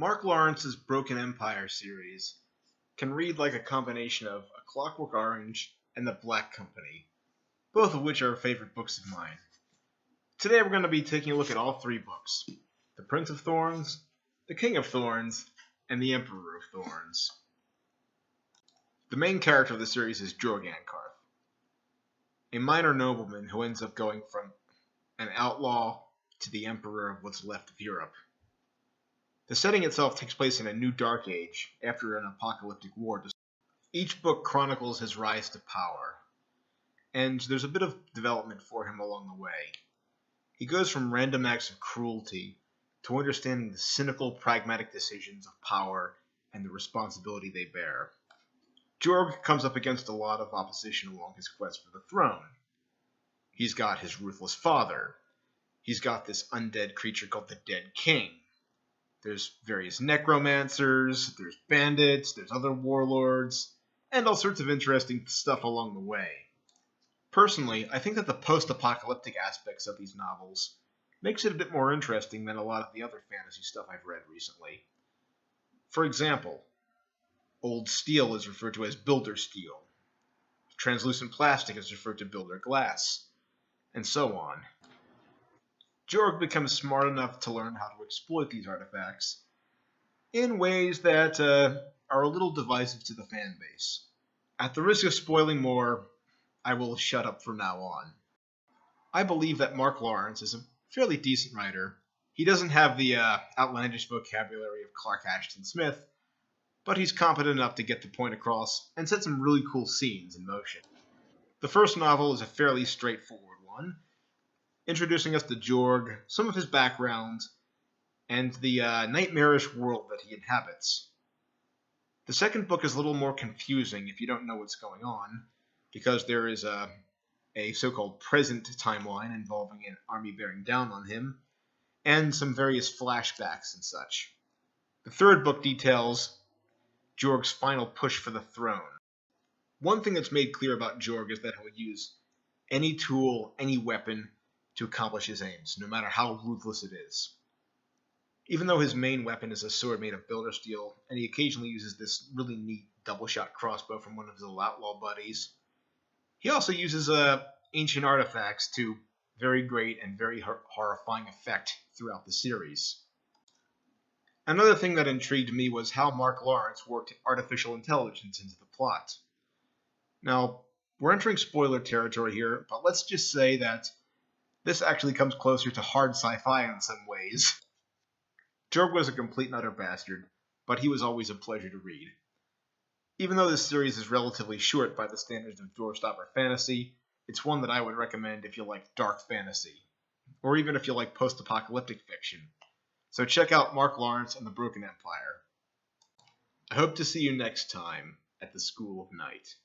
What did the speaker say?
Mark Lawrence's Broken Empire series can read like a combination of A Clockwork Orange and The Black Company, both of which are favorite books of mine. Today we're going to be taking a look at all three books: The Prince of Thorns, The King of Thorns, and The Emperor of Thorns. The main character of the series is Jorg, a minor nobleman who ends up going from an outlaw to the emperor of what's left of Europe. The setting itself takes place in a new Dark Age after an apocalyptic war. Each book chronicles his rise to power, and there's a bit of development for him along the way. He goes from random acts of cruelty to understanding the cynical, pragmatic decisions of power and the responsibility they bear. Jorg comes up against a lot of opposition along his quest for the throne. He's got his ruthless father. He's got this undead creature called the Dead King. There's various necromancers, there's bandits, there's other warlords, and all sorts of interesting stuff along the way. Personally, I think that the post-apocalyptic aspects of these novels makes it a bit more interesting than a lot of the other fantasy stuff I've read recently. For example, old steel is referred to as builder steel. Translucent plastic is referred to builder glass, and so on. Jorg becomes smart enough to learn how to exploit these artifacts in ways that are a little divisive to the fan base. At the risk of spoiling more, I will shut up from now on. I believe that Mark Lawrence is a fairly decent writer. He doesn't have the outlandish vocabulary of Clark Ashton Smith, but he's competent enough to get the point across and set some really cool scenes in motion. The first novel is a fairly straightforward one, introducing us to Jorg, some of his background, and the nightmarish world that he inhabits. The second book is a little more confusing if you don't know what's going on, because there is a so-called present timeline involving an army bearing down on him, and some various flashbacks and such. The third book details Jorg's final push for the throne. One thing that's made clear about Jorg is that he'll use any tool, any weapon, to accomplish his aims, no matter how ruthless it is. Even though his main weapon is a sword made of builder steel, and he occasionally uses this really neat double-shot crossbow from one of his little outlaw buddies, he also uses ancient artifacts to very great and very horrifying effect throughout the series. Another thing that intrigued me was how Mark Lawrence worked artificial intelligence into the plot. Now, we're entering spoiler territory here, but let's just say that this actually comes closer to hard sci-fi in some ways. Jorg was a complete and utter bastard, but he was always a pleasure to read. Even though this series is relatively short by the standards of doorstopper fantasy, it's one that I would recommend if you like dark fantasy, or even if you like post-apocalyptic fiction. So check out Mark Lawrence and the Broken Empire. I hope to see you next time at the School of Night.